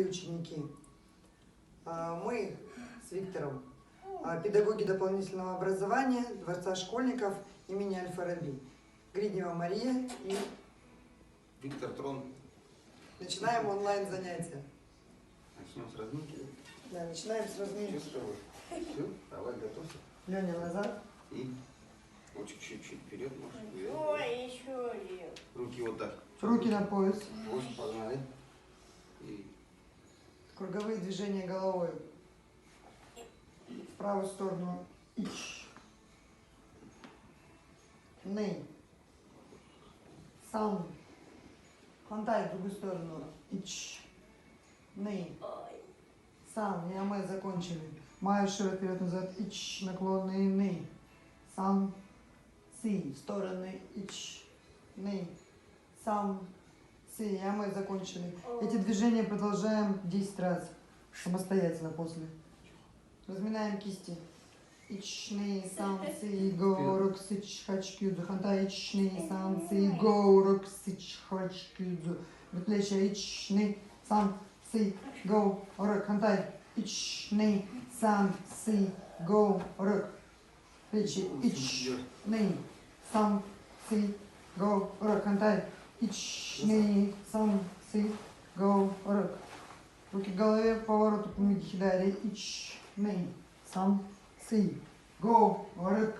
дорогие ученики! Мы с Виктором, педагоги дополнительного образования Дворца школьников имени Аль-Фараби, Гриднева Мария и Виктор Трон. Начинаем онлайн-занятия. Начнем с разминки. Да, начинаем с разминки. Все, давай, готовься. Леня, назад. И ручки чуть-чуть вперед, можешь. Ой, еще ли. Руки вот так. Руки на пояс. Ось, погнали. И Круговые движения головой. В правую сторону. Ич. Ней. Сам. Хантай в другую сторону. Ич. Ней. Сам. Я мы закончили. Маю широко вперед-назад. Ич. Наклонный. Ней. Сам. Си. Стороны. Ич. Ней. Сам. Си. Я мы закончили. Эти движения продолжаем 10 раз. Самостоятельно после. Разминаем кисти. Ичный, сам, си, го, рук, сич, хач, кюдзу. Хантай, ичный, сам, си, го, рук, сич, хач, кюдзу. Предплечье, ичный, сам, си, го, рук. Хантай, ичный, сам, си, го, рук. Плечи, ичный, сам, си, го, рук. Хантай, ичный, сам, си, го, рук. Руки к голове, поворот у хидари, ичный, сам, си, го, рук.